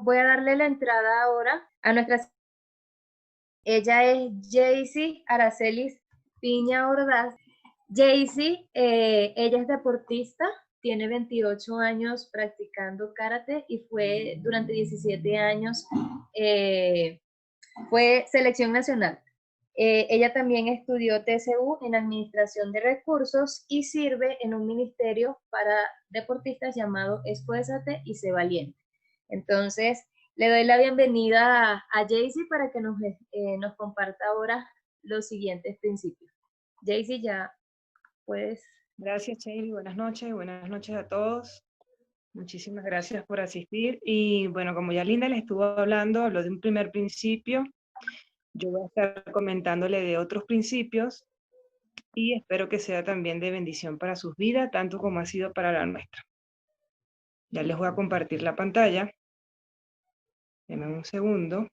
voy a darle la entrada ahora a nuestra. Ella es Jaycee Aracelis Piña Ordaz. Jaycee, ella es deportista, tiene 28 años practicando karate y fue durante 17 años, fue selección nacional. Ella también estudió TCU en Administración de Recursos y sirve en un ministerio para deportistas llamado Esfuérzate y Sé Valiente. Entonces, le doy la bienvenida a Jaycee para que nos comparta ahora los siguientes principios. Jaycee, ya puedes. Gracias, Sheila. Buenas noches a todos. Muchísimas gracias por asistir. Y bueno, como ya Linda le estuvo hablando, habló de un primer principio, yo voy a estar comentándole de otros principios y espero que sea también de bendición para sus vidas, tanto como ha sido para la nuestra. Ya les voy a compartir la pantalla. Denme un segundo.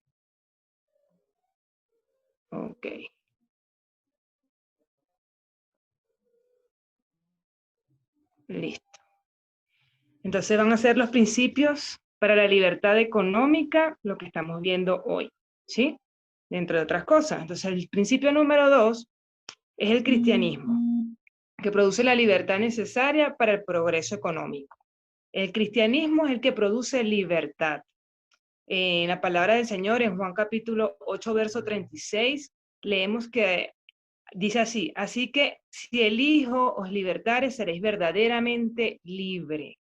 Ok. Listo. Entonces van a ser los principios para la libertad económica, lo que estamos viendo hoy, ¿sí? Dentro de otras cosas. Entonces el principio número 2 es el cristianismo, que produce la libertad necesaria para el progreso económico. El cristianismo es el que produce libertad. En la palabra del Señor, en Juan capítulo 8, verso 36, leemos que dice así: así que si el Hijo os libertare, seréis verdaderamente libre.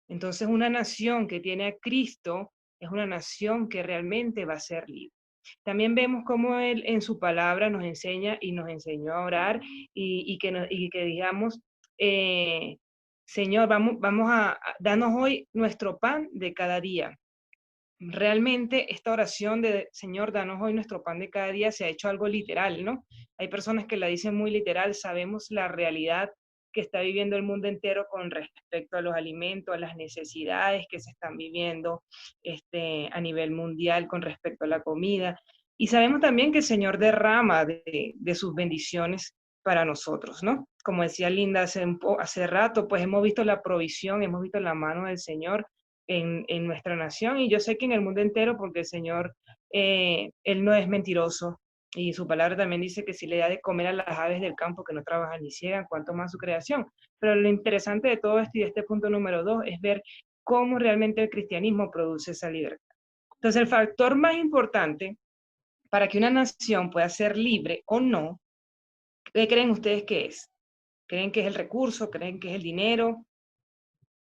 Entonces, una nación que tiene a Cristo es una nación que realmente va a ser libre. También vemos cómo Él en su palabra nos enseña y nos enseñó a orar y que digamos, Señor, vamos a darnos hoy nuestro pan de cada día. Realmente esta oración de Señor, danos hoy nuestro pan de cada día se ha hecho algo literal, ¿no? Hay personas que la dicen muy literal, sabemos la realidad que está viviendo el mundo entero con respecto a los alimentos, a las necesidades que se están viviendo a nivel mundial con respecto a la comida. Y sabemos también que el Señor derrama de sus bendiciones para nosotros, ¿no? Como decía Linda hace rato, pues hemos visto la provisión, hemos visto la mano del Señor en nuestra nación, y yo sé que en el mundo entero, porque el Señor, Él no es mentiroso, y su palabra también dice que si le da de comer a las aves del campo que no trabajan ni ciegan, cuanto más su creación. Pero lo interesante de todo esto y de este punto número 2 es ver cómo realmente el cristianismo produce esa libertad. Entonces, el factor más importante para que una nación pueda ser libre o no, ¿qué creen ustedes que es? ¿Creen que es el recurso? ¿Creen que es el dinero?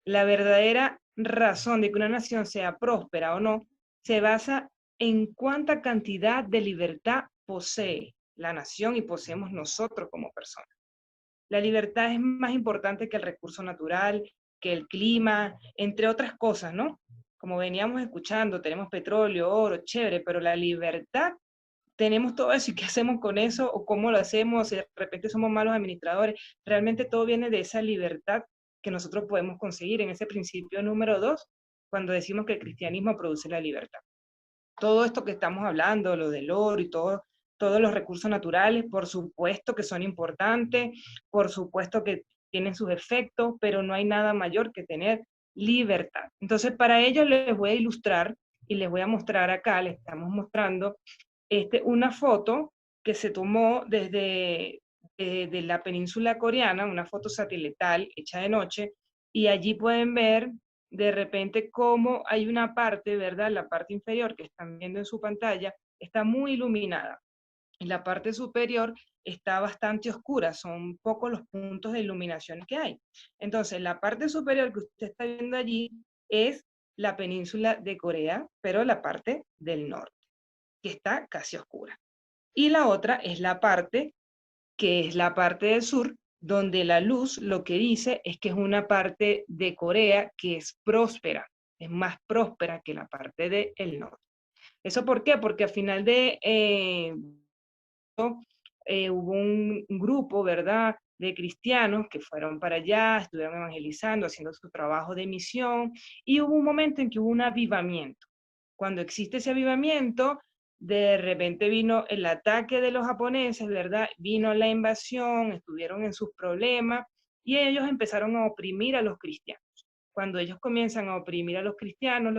La verdadera razón de que una nación sea próspera o no se basa en cuánta cantidad de libertad posee la nación y poseemos nosotros como personas. La libertad es más importante que el recurso natural, que el clima, entre otras cosas, ¿no? Como veníamos escuchando, tenemos petróleo, oro, chévere, pero la libertad, tenemos todo eso, ¿y qué hacemos con eso? ¿O cómo lo hacemos? Si de repente somos malos administradores. Realmente todo viene de esa libertad que nosotros podemos conseguir en ese principio número 2, cuando decimos que el cristianismo produce la libertad. Todo esto que estamos hablando, lo del oro y todos los recursos naturales, por supuesto que son importantes, por supuesto que tienen sus efectos, pero no hay nada mayor que tener libertad. Entonces, para ello les voy a ilustrar y les voy a mostrar acá, les estamos mostrando una foto que se tomó desde de la península coreana, una foto satelital hecha de noche, y allí pueden ver de repente cómo hay una parte, ¿verdad? La parte inferior que están viendo en su pantalla está muy iluminada, y la parte superior está bastante oscura, son pocos los puntos de iluminación que hay. Entonces, la parte superior que usted está viendo allí es la península de Corea, pero la parte del norte, que está casi oscura. Y la otra es la parte, que es la parte del sur, donde la luz lo que dice es que es una parte de Corea que es próspera, es más próspera que la parte del norte. ¿Eso por qué? Porque al final hubo un grupo, ¿verdad?, de cristianos que fueron para allá, estuvieron evangelizando, haciendo su trabajo de misión, y hubo un momento en que hubo un avivamiento. Cuando existe ese avivamiento, de repente vino el ataque de los japoneses, ¿verdad? Vino la invasión, estuvieron en sus problemas y ellos empezaron a oprimir a los cristianos. cuando ellos comienzan a oprimir a los cristianos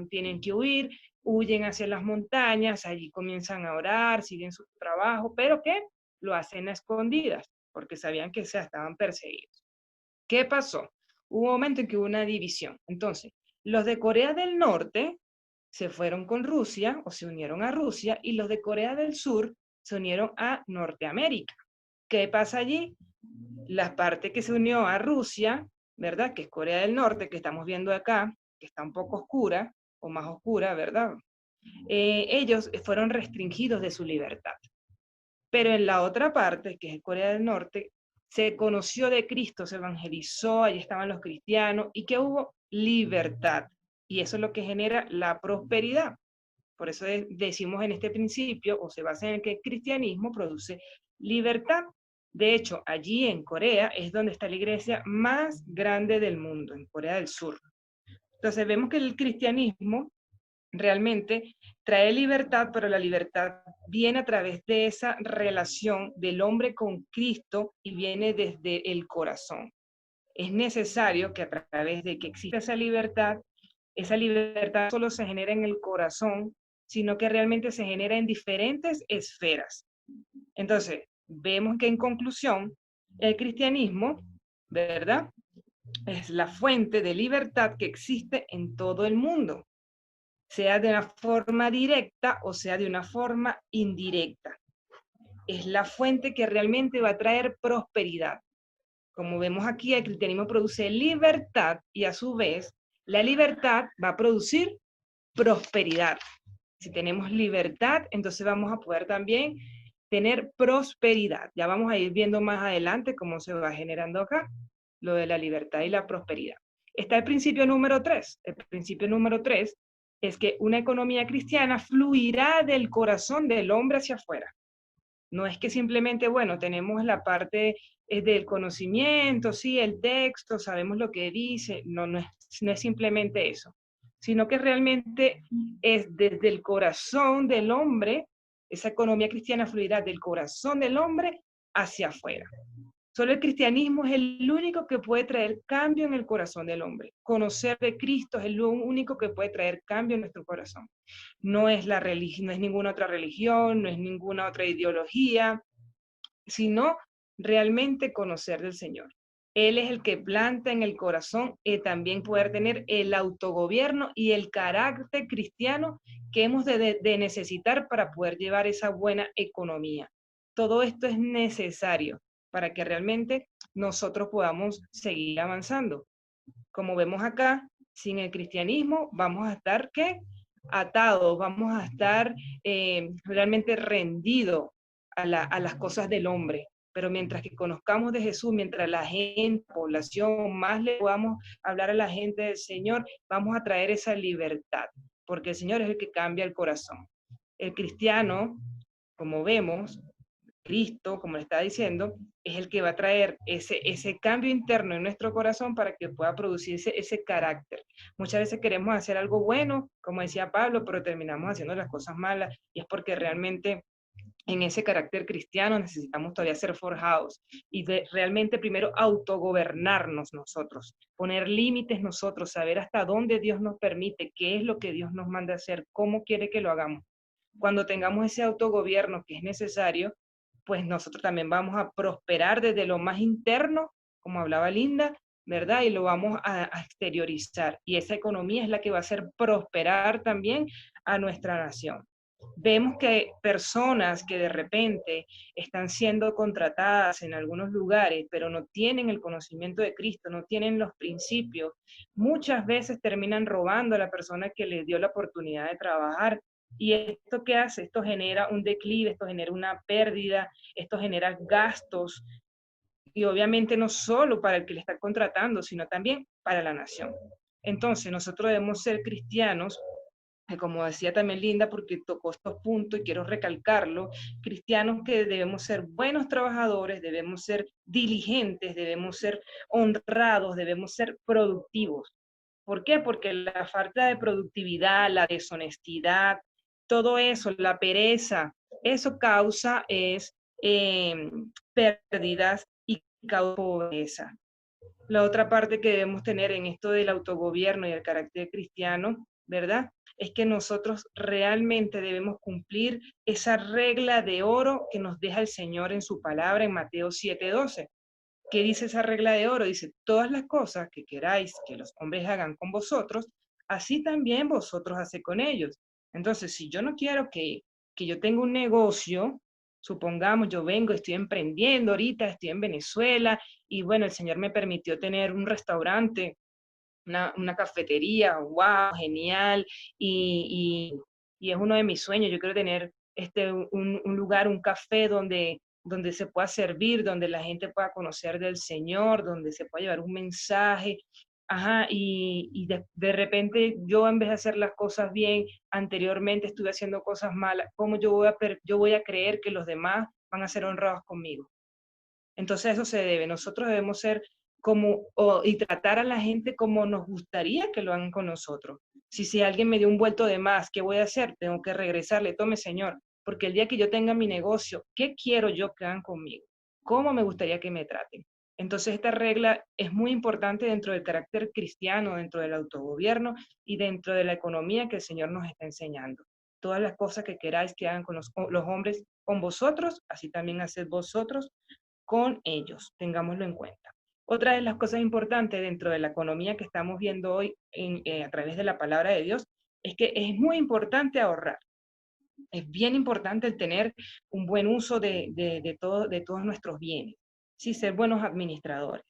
tienen que huir, huyen hacia las montañas, allí comienzan a orar, siguen su trabajo, pero ¿qué? Lo hacen a escondidas, porque sabían que estaban perseguidos. ¿Qué pasó? Hubo un momento en que hubo una división. Entonces, los de Corea del Norte se fueron con Rusia o se unieron a Rusia y los de Corea del Sur se unieron a Norteamérica. ¿Qué pasa allí? La parte que se unió a Rusia, ¿verdad? Que es Corea del Norte, que estamos viendo acá, que está un poco oscura o más oscura, ¿verdad? Ellos fueron restringidos de su libertad. Pero en la otra parte, que es Corea del Norte, se conoció de Cristo, se evangelizó, allí estaban los cristianos, y que hubo libertad. Y eso es lo que genera la prosperidad. Por eso decimos en este principio, o se basa en que el cristianismo produce libertad. De hecho, allí en Corea es donde está la iglesia más grande del mundo, en Corea del Sur. Entonces vemos que el cristianismo realmente trae libertad, pero la libertad viene a través de esa relación del hombre con Cristo y viene desde el corazón. Es necesario que a través de que exista esa libertad solo se genera en el corazón, sino que realmente se genera en diferentes esferas. Entonces, vemos que en conclusión, el cristianismo, ¿verdad? Es la fuente de libertad que existe en todo el mundo, sea de una forma directa o sea de una forma indirecta. Es la fuente que realmente va a traer prosperidad. Como vemos aquí, el cristianismo produce libertad y a su vez la libertad va a producir prosperidad. Si tenemos libertad, entonces vamos a poder también tener prosperidad. Ya vamos a ir viendo más adelante cómo se va generando acá lo de la libertad y la prosperidad. Está el principio número 3. El principio número 3 es que una economía cristiana fluirá del corazón del hombre hacia afuera. No es que simplemente, bueno, tenemos la parte del conocimiento, sí, el texto, sabemos lo que dice, no es simplemente eso, sino que realmente es desde el corazón del hombre, esa economía cristiana fluirá del corazón del hombre hacia afuera. Solo el cristianismo es el único que puede traer cambio en el corazón del hombre. Conocer de Cristo es el único que puede traer cambio en nuestro corazón. No es la religión, no es ninguna otra religión, no es ninguna otra ideología, sino realmente conocer del Señor. Él es el que planta en el corazón y también poder tener el autogobierno y el carácter cristiano que hemos de necesitar para poder llevar esa buena economía. Todo esto es necesario para que realmente nosotros podamos seguir avanzando. Como vemos acá, sin el cristianismo vamos a estar, ¿qué? Atados, vamos a estar realmente rendidos a las cosas del hombre. Pero mientras que conozcamos de Jesús, mientras la gente, la población, más le podamos hablar a la gente del Señor, vamos a traer esa libertad, porque el Señor es el que cambia el corazón. El cristiano, como vemos, Cristo, como le estaba diciendo, es el que va a traer ese cambio interno en nuestro corazón para que pueda producirse ese carácter. Muchas veces queremos hacer algo bueno, como decía Pablo, pero terminamos haciendo las cosas malas y es porque realmente en ese carácter cristiano necesitamos todavía ser forjados y realmente primero autogobernarnos nosotros, poner límites nosotros, saber hasta dónde Dios nos permite, qué es lo que Dios nos manda hacer, cómo quiere que lo hagamos. Cuando tengamos ese autogobierno que es necesario, pues nosotros también vamos a prosperar desde lo más interno, como hablaba Linda, ¿verdad? Y lo vamos a exteriorizar. Y esa economía es la que va a hacer prosperar también a nuestra nación. Vemos que personas que de repente están siendo contratadas en algunos lugares, pero no tienen el conocimiento de Cristo, no tienen los principios, muchas veces terminan robando a la persona que les dio la oportunidad de trabajar. ¿Y esto qué hace? Esto genera un declive, esto genera una pérdida, esto genera gastos, y obviamente no solo para el que le está contratando, sino también para la nación. Entonces, nosotros debemos ser cristianos, que como decía también Linda, porque tocó estos puntos y quiero recalcarlo, cristianos que debemos ser buenos trabajadores, debemos ser diligentes, debemos ser honrados, debemos ser productivos. ¿Por qué? Porque la falta de productividad, la deshonestidad, todo eso, la pereza, eso causa pérdidas y causa pobreza. La otra parte que debemos tener en esto del autogobierno y el carácter cristiano, ¿verdad? Es que nosotros realmente debemos cumplir esa regla de oro que nos deja el Señor en su palabra en Mateo 7:12. ¿Qué dice esa regla de oro? Dice, todas las cosas que queráis que los hombres hagan con vosotros, así también vosotros haced con ellos. Entonces, si yo no quiero que yo tenga un negocio, supongamos yo vengo, estoy emprendiendo ahorita, estoy en Venezuela y bueno, el Señor me permitió tener un restaurante, una cafetería, wow, genial, y es uno de mis sueños. Yo quiero tener un lugar, un café donde se pueda servir, donde la gente pueda conocer del Señor, donde se pueda llevar un mensaje. Ajá, y de repente yo en vez de hacer las cosas bien, anteriormente estuve haciendo cosas malas, ¿cómo yo voy a creer que los demás van a ser honrados conmigo? Entonces eso se debe. Nosotros debemos ser y tratar a la gente como nos gustaría que lo hagan con nosotros. Si alguien me dio un vuelto de más, ¿qué voy a hacer? Tengo que regresarle, tome señor, porque el día que yo tenga mi negocio, ¿qué quiero yo que hagan conmigo? ¿Cómo me gustaría que me traten? Entonces esta regla es muy importante dentro del carácter cristiano, dentro del autogobierno y dentro de la economía que el Señor nos está enseñando. Todas las cosas que queráis que hagan con los hombres, con vosotros, así también haced vosotros con ellos, tengámoslo en cuenta. Otra de las cosas importantes dentro de la economía que estamos viendo hoy a través de la palabra de Dios es que es muy importante ahorrar. Es bien importante el tener un buen uso de todos nuestros bienes, sí, ser buenos administradores.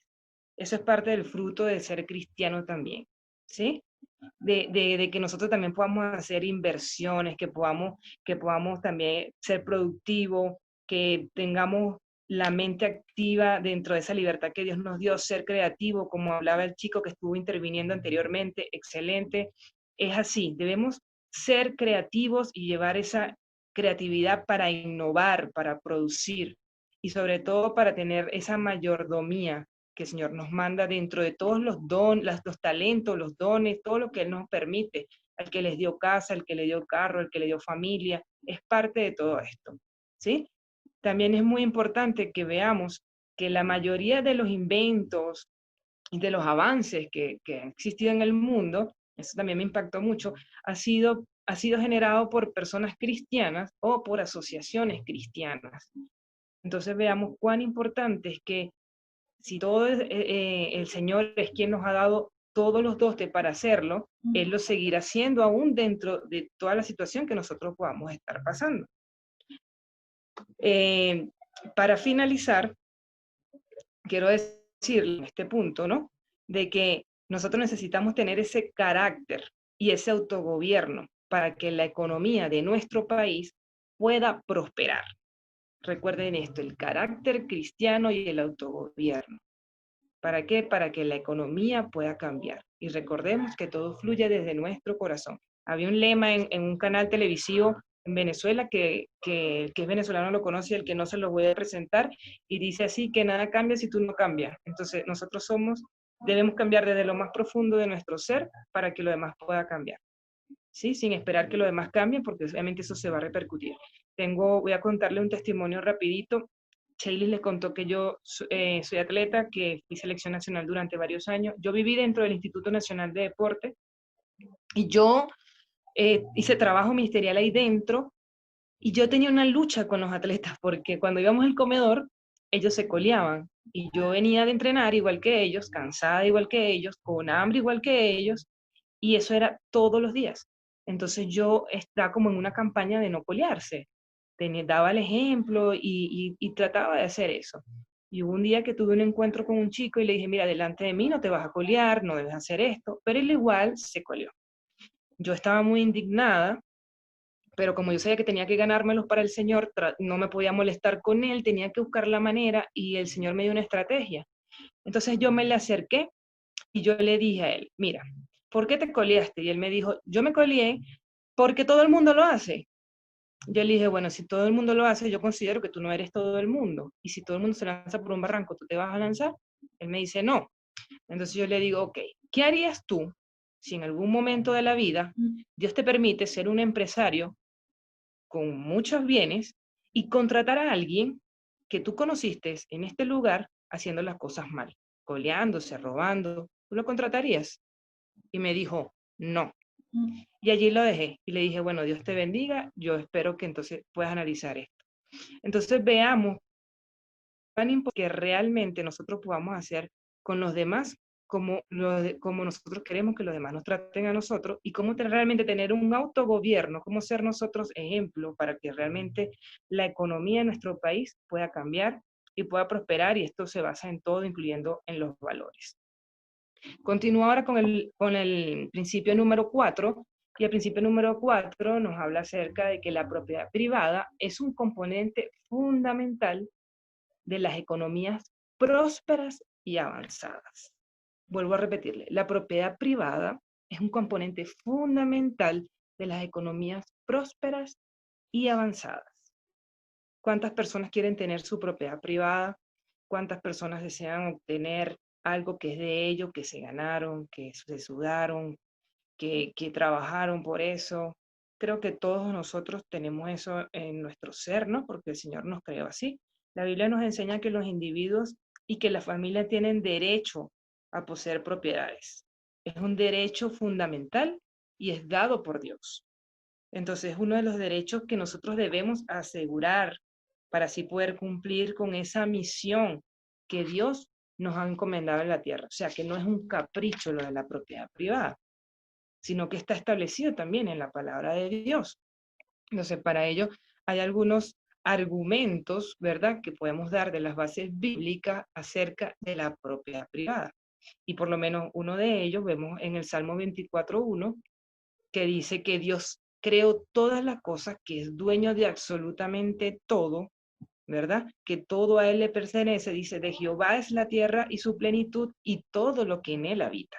Eso es parte del fruto de ser cristiano también, ¿sí? De que nosotros también podamos hacer inversiones, que podamos también ser productivos, que tengamos la mente activa dentro de esa libertad que Dios nos dio, ser creativo, como hablaba el chico que estuvo interviniendo anteriormente, excelente. Es así, debemos ser creativos y llevar esa creatividad para innovar, para producir y sobre todo para tener esa mayordomía que el Señor nos manda dentro de todos los dones, los talentos, los dones, todo lo que Él nos permite, al que les dio casa, al que le dio carro, al que le dio familia, es parte de todo esto, ¿sí? También es muy importante que veamos que la mayoría de los inventos y de los avances que han existido en el mundo, eso también me impactó mucho, ha sido generado por personas cristianas o por asociaciones cristianas. Entonces veamos cuán importante es que si el Señor es quien nos ha dado todos los dotes para hacerlo, Él lo seguirá haciendo aún dentro de toda la situación que nosotros podamos estar pasando. Eh, para finalizar, quiero decir en este punto, ¿no? De que nosotros necesitamos tener ese carácter y ese autogobierno para que la economía de nuestro país pueda prosperar. Recuerden esto, el carácter cristiano y el autogobierno. ¿Para qué? Para que la economía pueda cambiar. Y recordemos que todo fluye desde nuestro corazón. Había un lema en un canal televisivo en Venezuela que el que es venezolano lo conoce y el que no se lo voy a presentar, y dice así, que nada cambia si tú no cambias. Entonces nosotros debemos cambiar desde lo más profundo de nuestro ser para que lo demás pueda cambiar. ¿Sí? Sin esperar que lo demás cambie, porque obviamente eso se va a repercutir. Voy a contarle un testimonio rapidito. Shaylee les contó que yo soy atleta, que fui selección nacional durante varios años. Yo viví dentro del Instituto Nacional de Deporte y yo hice trabajo ministerial ahí dentro y yo tenía una lucha con los atletas porque cuando íbamos al comedor, ellos se coleaban y yo venía de entrenar igual que ellos, cansada igual que ellos, con hambre igual que ellos, y eso era todos los días. Entonces yo estaba como en una campaña de no colearse. Daba el ejemplo y trataba de hacer eso. Y hubo un día que tuve un encuentro con un chico y le dije, mira, delante de mí no te vas a colear, no debes hacer esto, pero él igual se coleó. Yo estaba muy indignada, pero como yo sabía que tenía que ganármelos para el Señor, no me podía molestar con él, tenía que buscar la manera y el Señor me dio una estrategia. Entonces yo me le acerqué y yo le dije a él, mira, ¿por qué te coleaste? Y él me dijo, yo me coleé porque todo el mundo lo hace. Yo le dije, bueno, si todo el mundo lo hace, yo considero que tú no eres todo el mundo. Y si todo el mundo se lanza por un barranco, ¿tú te vas a lanzar? Él me dice, no. Entonces yo le digo, ok, ¿qué harías tú si en algún momento de la vida Dios te permite ser un empresario con muchos bienes y contratar a alguien que tú conociste en este lugar haciendo las cosas mal? coleándose, robando, ¿tú lo contratarías? Y me dijo, no. Y allí lo dejé y le dije, bueno, Dios te bendiga, yo espero que entonces puedas analizar esto. Entonces veamos tan importante que realmente nosotros podamos hacer con los demás como nosotros queremos que los demás nos traten a nosotros y cómo realmente tener un autogobierno, cómo ser nosotros ejemplo para que realmente la economía de nuestro país pueda cambiar y pueda prosperar, y esto se basa en todo, incluyendo en los valores. Continúo ahora con el principio número 4, y el principio número 4 nos habla acerca de que la propiedad privada es un componente fundamental de las economías prósperas y avanzadas. Vuelvo a repetirle, la propiedad privada es un componente fundamental de las economías prósperas y avanzadas. ¿Cuántas personas quieren tener su propiedad privada? ¿Cuántas personas desean obtener algo que es de ellos, que se ganaron, que se sudaron, que trabajaron por eso? Creo que todos nosotros tenemos eso en nuestro ser, ¿no? Porque el Señor nos creó así. La Biblia nos enseña que los individuos y que la familia tienen derecho a poseer propiedades. Es un derecho fundamental y es dado por Dios. Entonces, es uno de los derechos que nosotros debemos asegurar para así poder cumplir con esa misión que Dios nos ha encomendado en la tierra. O sea, que no es un capricho lo de la propiedad privada, sino que está establecido también en la palabra de Dios. Entonces, para ello hay algunos argumentos, ¿verdad?, que podemos dar de las bases bíblicas acerca de la propiedad privada. Y por lo menos uno de ellos vemos en el Salmo 24:1, que dice que Dios creó todas las cosas, que es dueño de absolutamente todo, ¿verdad? Que todo a Él le pertenece. Dice, de Jehová es la tierra y su plenitud y todo lo que en Él habita.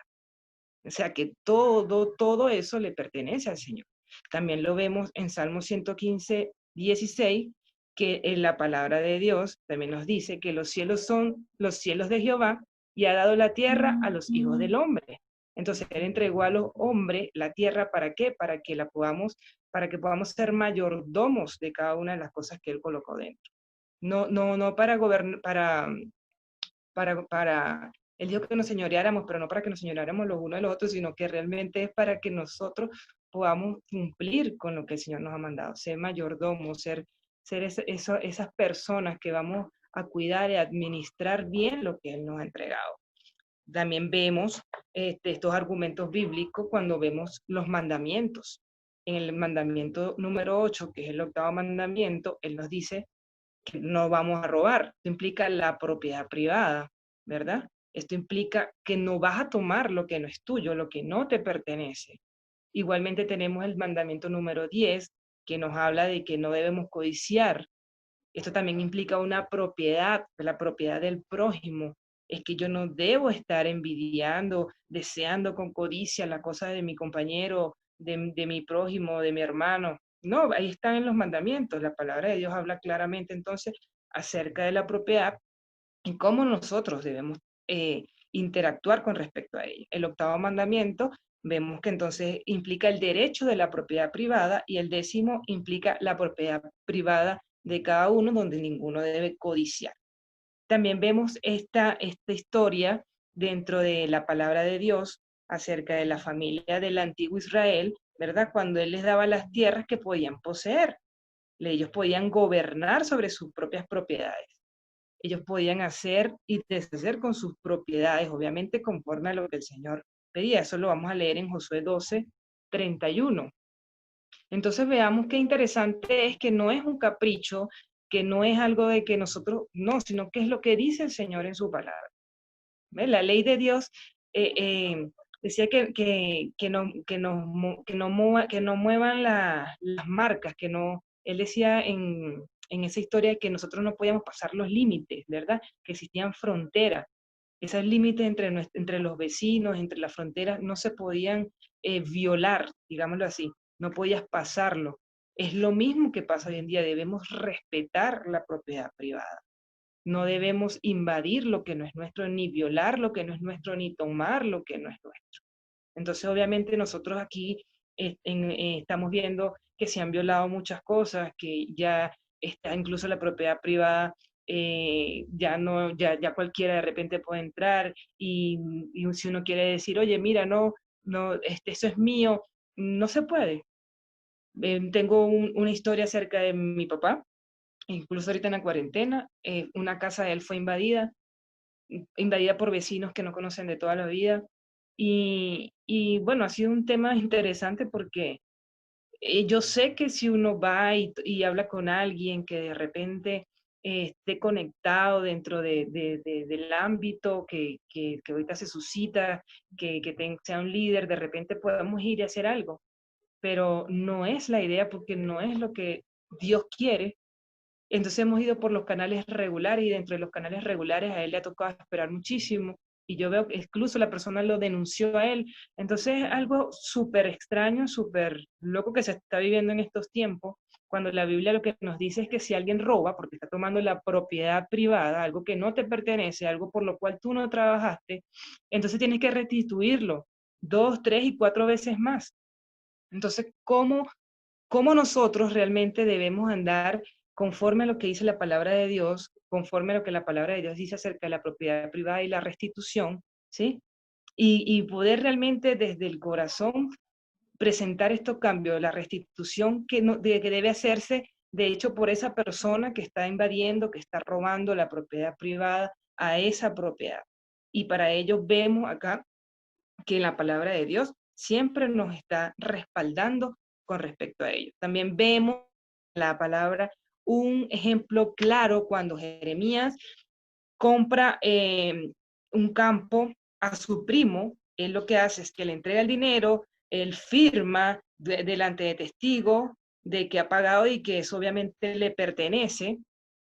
O sea que todo eso le pertenece al Señor. También lo vemos en Salmo 115:16, que en la palabra de Dios también nos dice que los cielos son los cielos de Jehová y ha dado la tierra a los hijos del hombre. Entonces Él entregó a los hombres la tierra, ¿para qué? Para que podamos ser mayordomos de cada una de las cosas que Él colocó dentro. No para gobernar, para él dijo que nos señoreáramos, pero no para que nos señoreáramos los unos de los otros, sino que realmente es para que nosotros podamos cumplir con lo que el Señor nos ha mandado, ser mayordomos, ser esas personas que vamos a cuidar y administrar bien lo que Él nos ha entregado. También vemos estos argumentos bíblicos cuando vemos los mandamientos. En el mandamiento número 8, que es el octavo mandamiento, Él nos dice que no vamos a robar. Esto implica la propiedad privada, ¿verdad? Esto implica que no vas a tomar lo que no es tuyo, lo que no te pertenece. Igualmente tenemos el mandamiento número 10, que nos habla de que no debemos codiciar. Esto también implica una propiedad, la propiedad del prójimo. Es que yo no debo estar envidiando, deseando con codicia la cosa de mi compañero, de mi prójimo, de mi hermano. No, ahí están en los mandamientos. La palabra de Dios habla claramente entonces acerca de la propiedad y cómo nosotros debemos interactuar con respecto a ella. El octavo mandamiento vemos que entonces implica el derecho de la propiedad privada, y el décimo implica la propiedad privada de cada uno, donde ninguno debe codiciar. También vemos esta historia dentro de la palabra de Dios acerca de la familia del antiguo Israel, ¿verdad? Cuando Él les daba las tierras que podían poseer. Ellos podían gobernar sobre sus propias propiedades. Ellos podían hacer y deshacer con sus propiedades, obviamente conforme a lo que el Señor pedía. Eso lo vamos a leer en Josué 12:31. Entonces veamos qué interesante es que no es un capricho, que no es algo de que nosotros, no, sino que es lo que dice el Señor en su palabra. ¿Ves? La ley de Dios decía que no muevan las marcas, que no, Él decía en esa historia que nosotros no podíamos pasar los límites, ¿verdad? Que existían fronteras. Esos límites entre los vecinos, entre las fronteras, no se podían violar, digámoslo así, no podías pasarlo. Es lo mismo que pasa hoy en día, debemos respetar la propiedad privada. No debemos invadir lo que no es nuestro, ni violar lo que no es nuestro, ni tomar lo que no es nuestro. Entonces, obviamente, nosotros aquí estamos viendo que se han violado muchas cosas, que ya está incluso la propiedad privada ya no, ya cualquiera de repente puede entrar y si uno quiere decir, oye, mira, no, no, eso es mío, no se puede. Tengo una historia acerca de mi papá, incluso ahorita en la cuarentena, una casa de él fue invadida por vecinos que no conocen de toda la vida. Y bueno, ha sido un tema interesante porque yo sé que si uno va y habla con alguien que de repente esté conectado dentro del ámbito que ahorita se suscita, sea un líder, de repente podamos ir y hacer algo, pero no es la idea porque no es lo que Dios quiere. Entonces hemos ido por los canales regulares y dentro de los canales regulares a él le ha tocado esperar muchísimo y yo veo que incluso la persona lo denunció a él. Entonces es algo súper extraño, súper loco que se está viviendo en estos tiempos, cuando la Biblia lo que nos dice es que si alguien roba, porque está tomando la propiedad privada, algo que no te pertenece, algo por lo cual tú no trabajaste, entonces tienes que restituirlo 2, 3 y 4 veces más. Entonces, ¿cómo nosotros realmente debemos andar conforme a lo que dice la palabra de Dios, conforme a lo que la palabra de Dios dice acerca de la propiedad privada y la restitución, ¿sí? Y poder realmente desde el corazón presentar estos cambios, la restitución que debe hacerse, de hecho, por esa persona que está invadiendo, que está robando la propiedad privada a esa propiedad. Y para ello vemos acá que la palabra de Dios siempre nos está respaldando con respecto a ello. También vemos en la palabra un ejemplo claro cuando Jeremías compra un campo a su primo. Él lo que hace es que le entrega el dinero, él firma delante de testigos de que ha pagado y que eso obviamente le pertenece,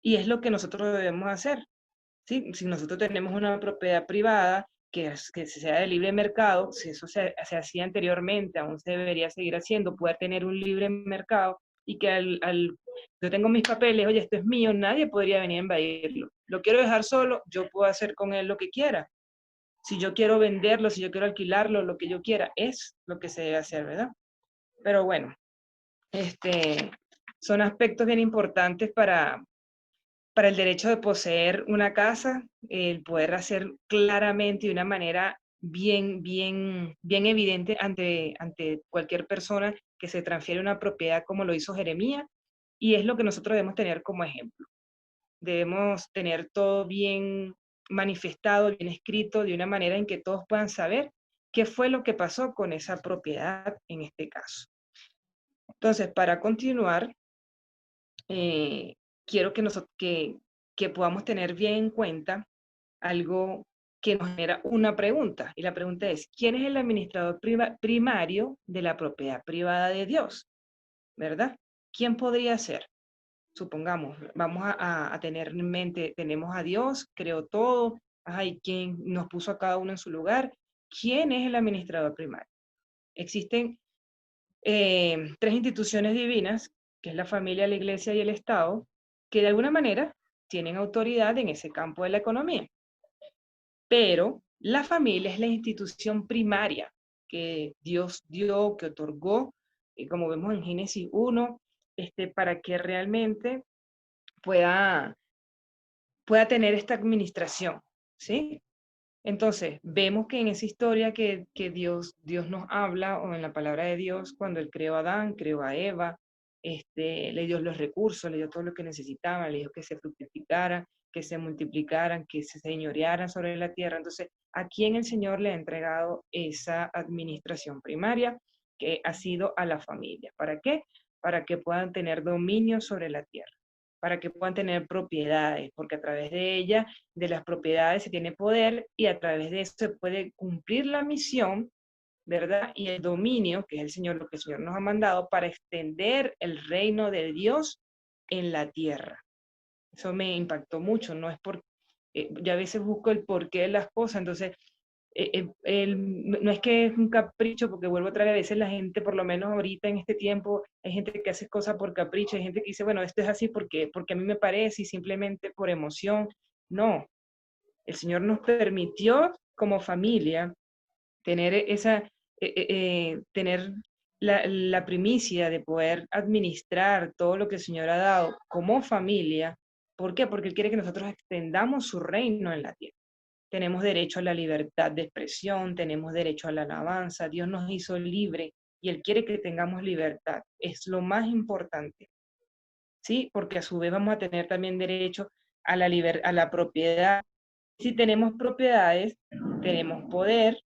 y es lo que nosotros debemos hacer. ¿Sí? Si nosotros tenemos una propiedad privada que sea de libre mercado, si eso se hacía anteriormente, aún se debería seguir haciendo, poder tener un libre mercado y que yo tengo mis papeles, oye, esto es mío, nadie podría venir a invadirlo. Lo quiero dejar solo, yo puedo hacer con él lo que quiera. Si yo quiero venderlo, si yo quiero alquilarlo, lo que yo quiera, es lo que se debe hacer, ¿verdad? Pero bueno, son aspectos bien importantes para el derecho de poseer una casa, el poder hacer claramente de una manera bien evidente ante cualquier persona que se transfiere una propiedad como lo hizo Jeremías, y es lo que nosotros debemos tener como ejemplo. Debemos tener todo bien manifestado, bien escrito, de una manera en que todos puedan saber qué fue lo que pasó con esa propiedad en este caso. Entonces, para continuar, eh, quiero que podamos tener bien en cuenta algo que nos genera una pregunta. Y la pregunta es, ¿quién es el administrador primario de la propiedad privada de Dios? ¿Verdad? ¿Quién podría ser? Supongamos, vamos a tener en mente, tenemos a Dios, creó todo, hay quien nos puso a cada uno en su lugar. ¿Quién es el administrador primario? Existen tres instituciones divinas, que es la familia, la iglesia y el Estado, que de alguna manera tienen autoridad en ese campo de la economía. Pero la familia es la institución primaria que Dios dio, que otorgó, como vemos en Génesis 1, para que realmente pueda, pueda tener esta administración, ¿sí? Entonces, vemos que en esa historia que Dios nos habla, o en la palabra de Dios, cuando Él creó a Adán, creó a Eva, le dio los recursos, le dio todo lo que necesitaban, le dijo que se fructificaran, que se multiplicaran, que se señorearan sobre la tierra. Entonces, ¿a quién el Señor le ha entregado esa administración primaria? Que ha sido a la familia. ¿Para qué? Para que puedan tener dominio sobre la tierra, para que puedan tener propiedades, porque a través de ella, de las propiedades, se tiene poder y a través de eso se puede cumplir la misión, ¿verdad? Y el dominio, que es el Señor, lo que el Señor nos ha mandado para extender el reino de Dios en la tierra. Eso me impactó mucho, no es por, yo a veces busco el porqué de las cosas, entonces no es que es un capricho, porque vuelvo a traer a veces la gente, por lo menos ahorita en este tiempo, hay gente que hace cosas por capricho, hay gente que dice, bueno, esto es así porque a mí me parece y simplemente por emoción. No, el Señor nos permitió como familia tener tener la primicia de poder administrar todo lo que el Señor ha dado como familia, ¿Por qué? Porque Él quiere que nosotros extendamos su reino en la tierra. Tenemos derecho a la libertad de expresión, tenemos derecho a la alabanza, Dios nos hizo libre y Él quiere que tengamos libertad. Es lo más importante, ¿sí? Porque a su vez vamos a tener también derecho a a la propiedad. Si tenemos propiedades, tenemos poder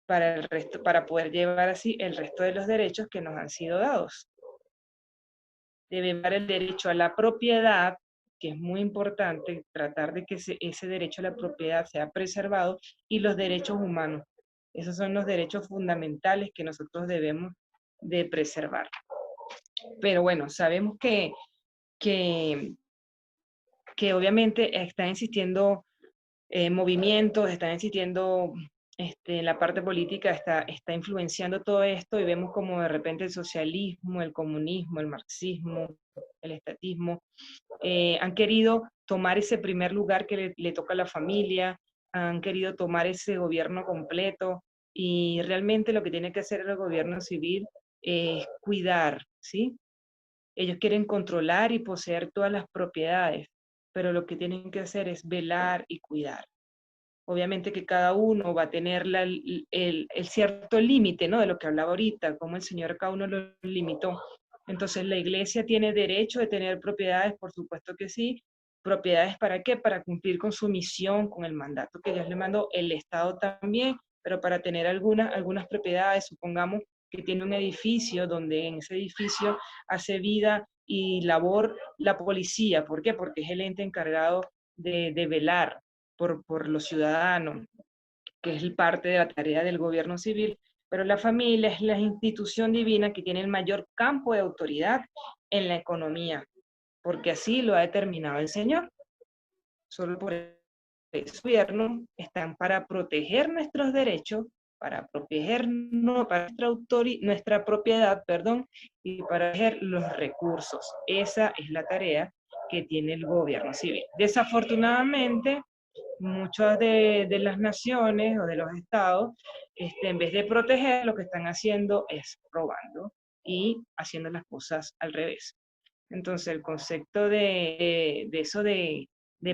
para el resto, para poder llevar así el resto de los derechos que nos han sido dados. Debe dar el derecho a la propiedad, que es muy importante, tratar de que ese derecho a la propiedad sea preservado, y los derechos humanos. Esos son los derechos fundamentales que nosotros debemos de preservar. Pero bueno, sabemos que, que obviamente están existiendo movimientos, están existiendo, la parte política está influenciando todo esto y vemos como de repente el socialismo, el comunismo, el marxismo, el estatismo, han querido tomar ese primer lugar que le toca a la familia, han querido tomar ese gobierno completo y realmente lo que tiene que hacer el gobierno civil es cuidar, ¿sí? Ellos quieren controlar y poseer todas las propiedades, pero lo que tienen que hacer es velar y cuidar. Obviamente que cada uno va a tener el cierto límite, ¿no? De lo que hablaba ahorita, como el Señor cada uno lo limitó. Entonces, ¿la iglesia tiene derecho de tener propiedades? Por supuesto que sí. ¿Propiedades para qué? Para cumplir con su misión, con el mandato que Dios le mandó, el Estado también, pero para tener algunas propiedades, supongamos que tiene un edificio donde en ese edificio hace vida y labor la policía. ¿Por qué? Porque es el ente encargado de velar por los ciudadanos, que es parte de la tarea del gobierno civil, pero la familia es la institución divina que tiene el mayor campo de autoridad en la economía, porque así lo ha determinado el Señor. Solo por eso los gobiernos están para proteger nuestros derechos, para protegernos, para nuestra propiedad, perdón, y para proteger los recursos. Esa es la tarea que tiene el gobierno civil. Desafortunadamente, muchas de las naciones o de los estados, en vez de proteger, lo que están haciendo es robando y haciendo las cosas al revés. Entonces, el concepto de eso de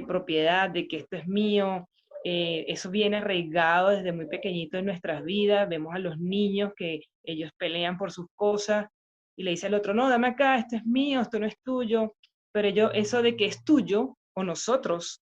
propiedad, de que esto es mío, eso viene arraigado desde muy pequeñito en nuestras vidas. Vemos a los niños que ellos pelean por sus cosas y le dice al otro, no, dame acá, esto es mío, esto no es tuyo. Pero eso de que es tuyo, o nosotros